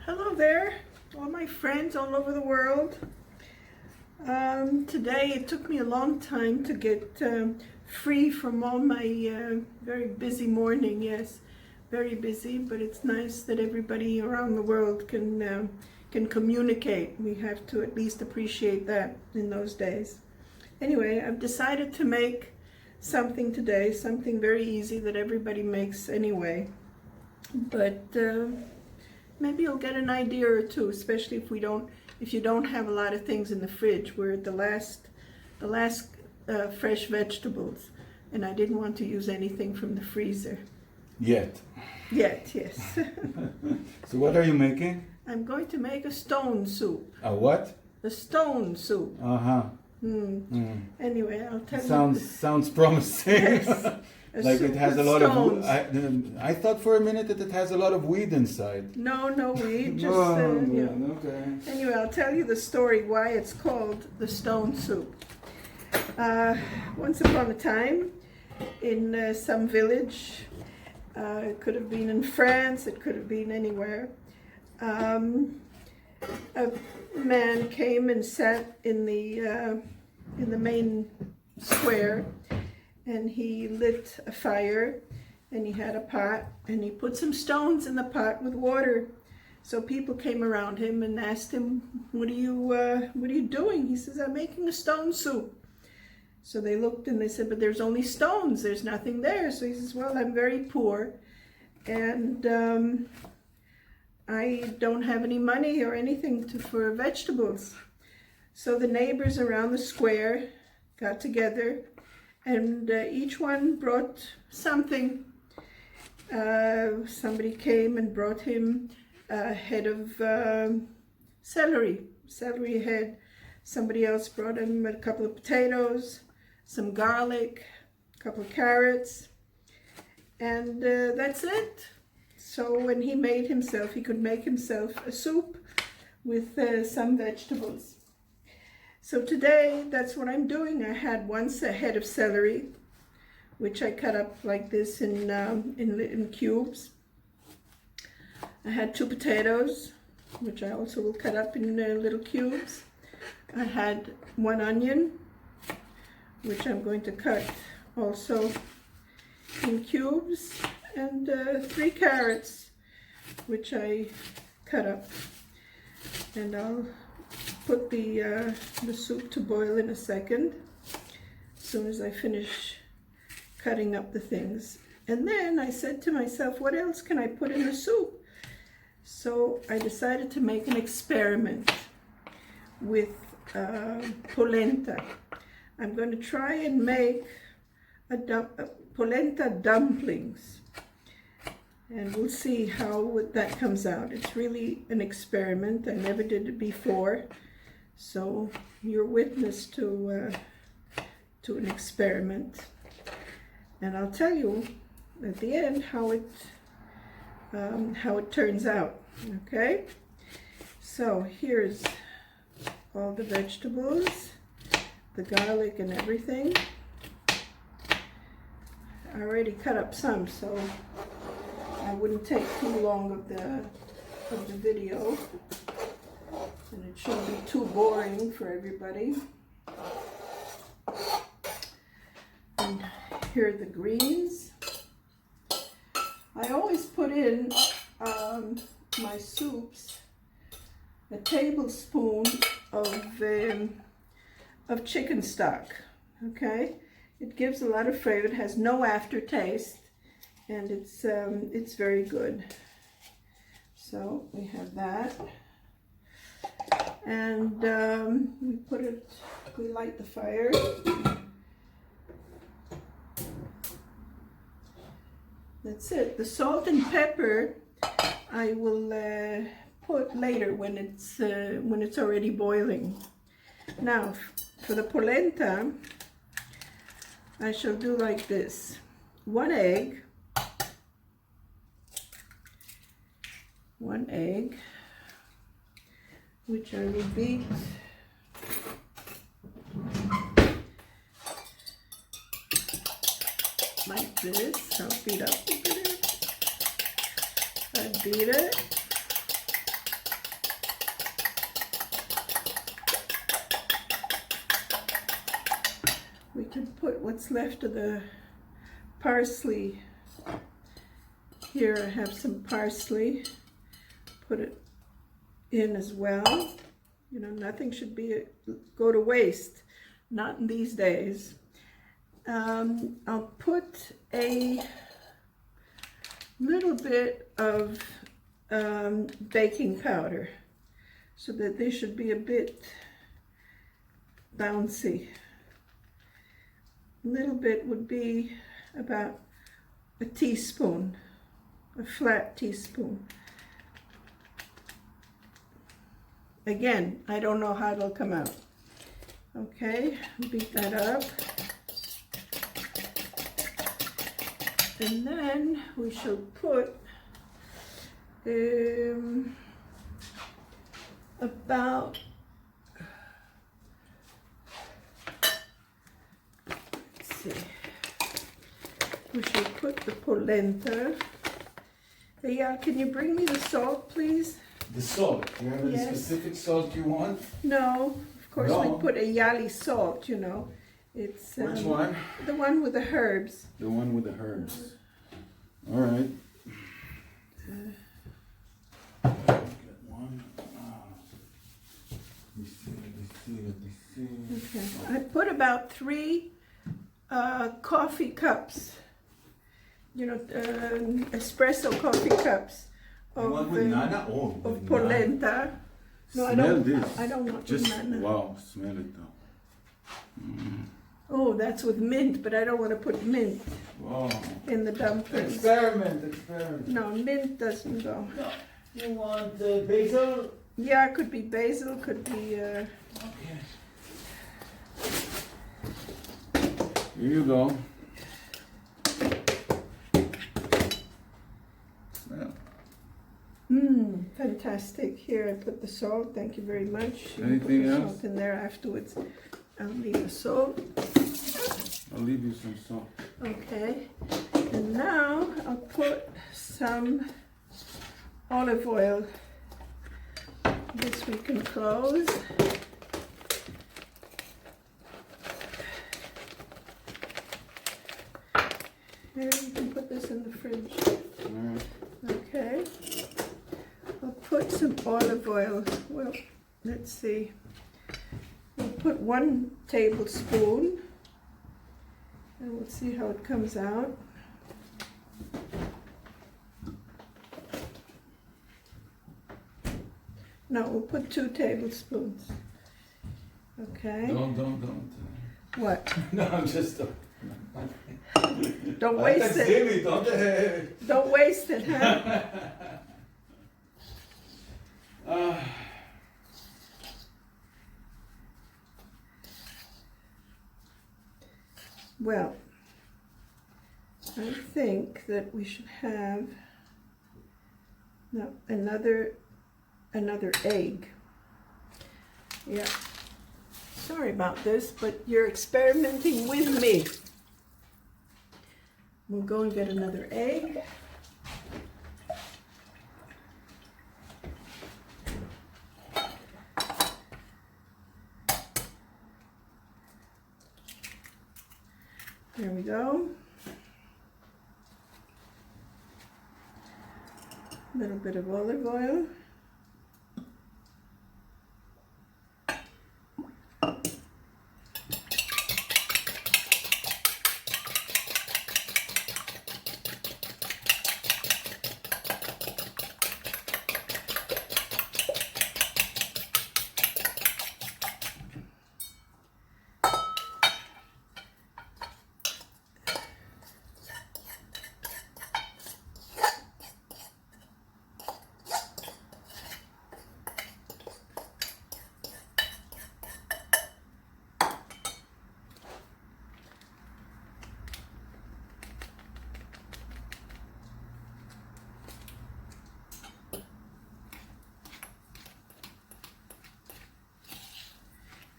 Hello there, all my friends all over the world. Today it took me a long time to get free from all my very busy morning. Yes, very busy, but it's nice that everybody around the world can communicate. We have to at least appreciate that in those days. Anyway, I've decided to make something today, something very easy that everybody makes anyway. But maybe you'll get an idea or two, especially if you don't have a lot of things in the fridge. We're at the last fresh vegetables, and I didn't want to use anything from the freezer. Yet, yes. So what are you making? I'm going to make a stone soup. A what? A stone soup. Anyway, I'll tell you. Sounds promising. Yes. Like it has a lot stones. of. I thought for a minute that it has a lot of weed inside. No weed. Just Okay. Anyway, I'll tell you the story why it's called the stone soup. Once upon a time, in some village, it could have been in France, it could have been anywhere. A man came and sat in the main square, and he lit a fire, and he had a pot, and he put some stones in the pot with water. So people came around him and asked him, what are you doing? He says, I'm making a stone soup. So they looked and they said, but there's only stones, there's nothing there. So he says, well, I'm very poor, and I don't have any money or anything for vegetables. So the neighbors around the square got together, and each one brought something. Somebody came and brought him a head of celery head. Somebody else brought him a couple of potatoes, some garlic, a couple of carrots, and that's it. So when he could make himself a soup with some vegetables. So today, that's what I'm doing. I had once a head of celery, which I cut up like this in cubes. I had 2 potatoes, which I also will cut up in little cubes. I had 1 onion, which I'm going to cut also in cubes, and 3 carrots, which I cut up. And I'll put the soup to boil in a second, as soon as I finish cutting up the things. And then I said to myself, what else can I put in the soup? So I decided to make an experiment with polenta. I'm going to try and make polenta dumplings, and we'll see how that comes out. It's really an experiment. I never did it before, so you're witness to an experiment, and I'll tell you at the end how it turns out. Okay, so here's all the vegetables, the garlic and everything. I already cut up some, so I wouldn't take too long of the video, and it shouldn't be too boring for everybody. And here are the greens. I always put in my soups a tablespoon of chicken stock. Okay, it gives a lot of flavor. It has no aftertaste, and it's very good. So we have that, and we light the fire. That's it. The salt and pepper I will put later when it's already boiling. Now for the polenta, I shall do like this: 1 egg, which I will beat like this. I'll beat up a bit. I beat it. and put what's left of the parsley. Here I have some parsley. Put it in as well. You know, nothing should go to waste. Not in these days. I'll put a little bit of baking powder so that they should be a bit bouncy. A little bit would be about a teaspoon, a flat teaspoon. Again, I don't know how it'll come out. Okay, beat that up. And then we shall put about, let's see, we shall put the polenta. Hey, can you bring me the salt, please? The salt. Do you have any specific salt you want? No, of course No. we put a yali salt, you know. It's Which one? The one with the herbs. The one with the herbs. All right. Get one. Let me see. Okay. I put about 3 coffee cups, you know, espresso coffee cups The one with nana? Oh, of with polenta. No, Smell this. I don't want Just, nana. wow, smell it though. Oh, that's with mint, but I don't want to put mint Wow. in the dumplings. Experiment. No, mint doesn't go. No. You want basil? Yeah, it could be basil, could be, Okay. Here you go. Smell. fantastic. Here, I put the salt, thank you very much. You can Anything put the else? salt in there afterwards. I'll leave the salt. I'll leave you some salt. Okay, and now I'll put some olive oil. This we can close. Here, you can put this in the fridge. Alright. Okay. I'll put some olive oil. Well, let's see. We'll put 1 tablespoon. And we'll see how it comes out. No, we'll put 2 tablespoons. Okay. Don't. What? No, I'm just. Don't waste it. Silly, don't. Don't waste it, huh? Well, I think that we should have another egg. Yeah. Sorry about this, but you're experimenting with me. We'll go and get another egg. There we go. A little bit of olive oil.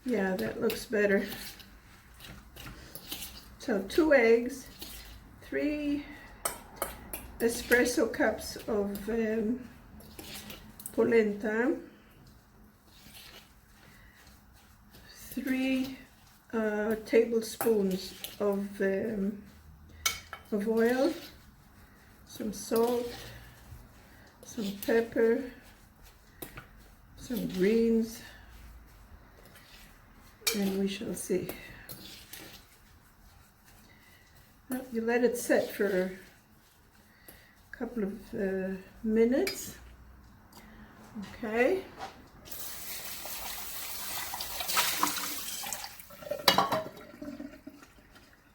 Yeah, that looks better. So 2 eggs, 3 espresso cups of polenta, 3 tablespoons of oil, some salt, some pepper, some greens, and we shall see. Well, you let it set for a couple of minutes. Okay.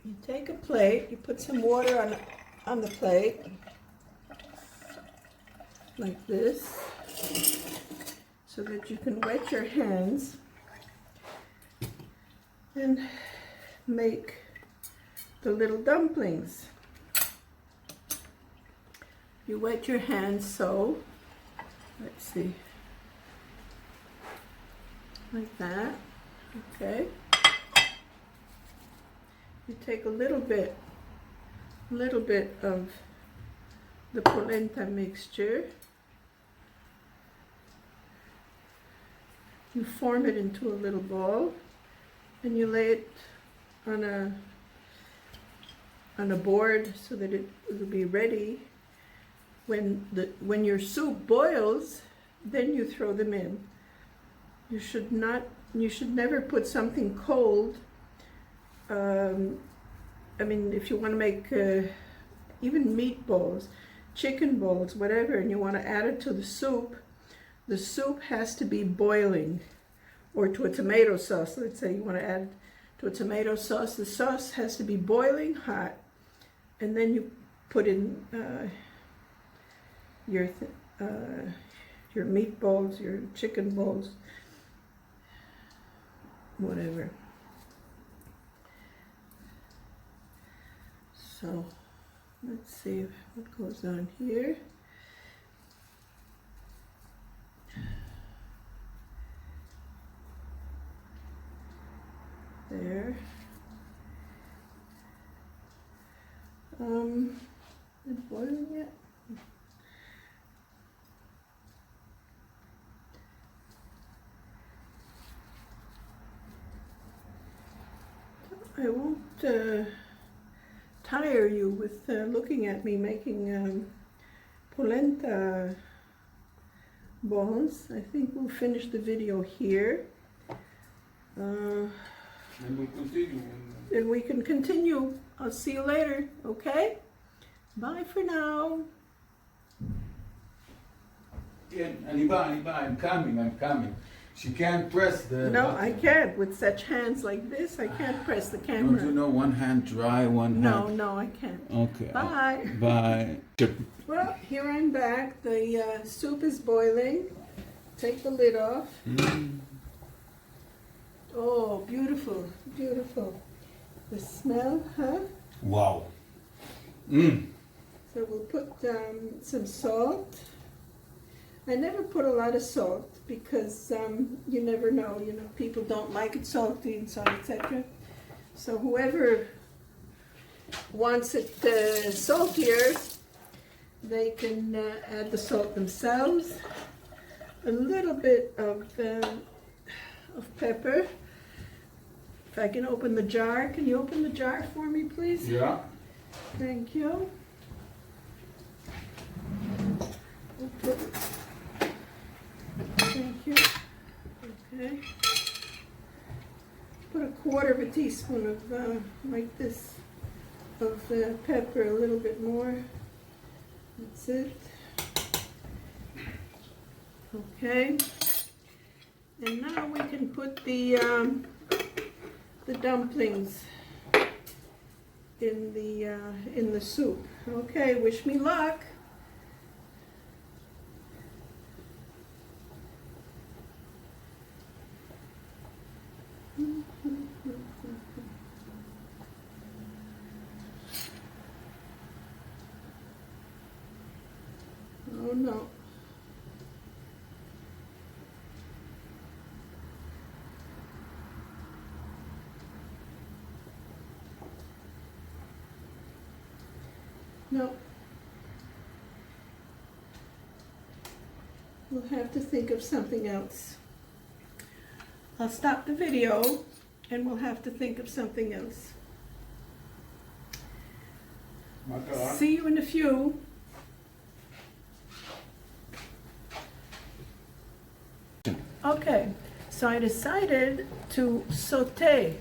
You take a plate, you put some water on the plate, like this, so that you can wet your hands and make the little dumplings. You wet your hands so, let's see, like that, okay. You take a little bit of the polenta mixture. You form it into a little ball and you lay it on a board so that it will be ready. When your soup boils, then you throw them in. You should never put something cold. I mean, if you want to make even meatballs, chicken balls, whatever, and you want to add it to the soup has to be boiling. Or to a tomato sauce, let's say you want to add to a tomato sauce, the sauce has to be boiling hot, and then you put in your meatballs, your chicken balls, whatever. So let's see what goes on here. There. Is it boiling yet? I won't tire you with looking at me making polenta balls. I think we'll finish the video here. And we'll continue. And we can continue. I'll see you later, okay? Bye for now. Yeah, Aniba, I'm coming. She can't press the No, button. I can't. With such hands like this, I can't press the camera. Don't you know one hand dry, one hand? No, I can't. Okay. Bye. Bye. Well, here I'm back. The soup is boiling. Take the lid off. Oh, beautiful, beautiful. The smell, huh? Wow. So we'll put some salt. I never put a lot of salt because you never know. You know, people don't like it salty and so on, etc. So whoever wants it saltier, they can add the salt themselves. A little bit of pepper. If I can open the jar, can you open the jar for me, please? Yeah. Thank you. Thank you. Okay. Put a quarter of a teaspoon of, like this, of pepper, a little bit more. That's it. Okay. And now we can put the dumplings in the soup. Okay, wish me luck. Oh no. No. We'll have to think of something else. I'll stop the video and we'll have to think of something else. Macaron. See you in a few. Okay, so I decided to saute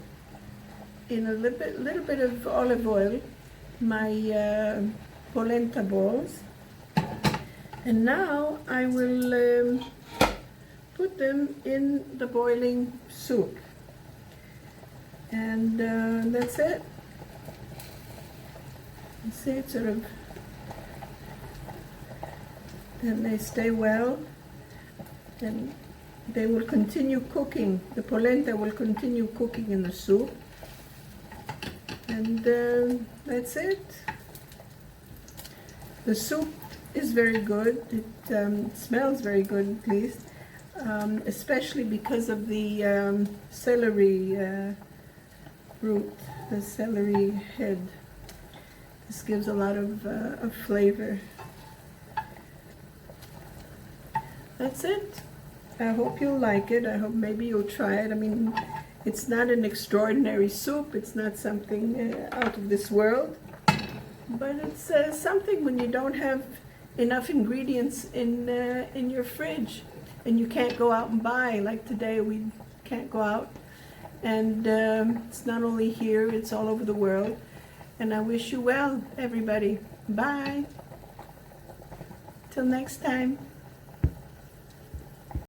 in a little bit of olive oil my polenta balls, and now I will put them in the boiling soup, and that's it. You see, it sort of, and they stay well, and they will continue cooking. The polenta will continue cooking in the soup, and that's it. The soup is very good. It smells very good, at least, especially because of the celery root, the celery head. This gives a lot of flavor. That's it. I hope you'll like it. I hope maybe you'll try it. I mean, it's not an extraordinary soup. It's not something out of this world. But it's something when you don't have enough ingredients in your fridge and you can't go out and buy. Like today, we can't go out. And it's not only here, it's all over the world. And I wish you well, everybody. Bye. Till next time.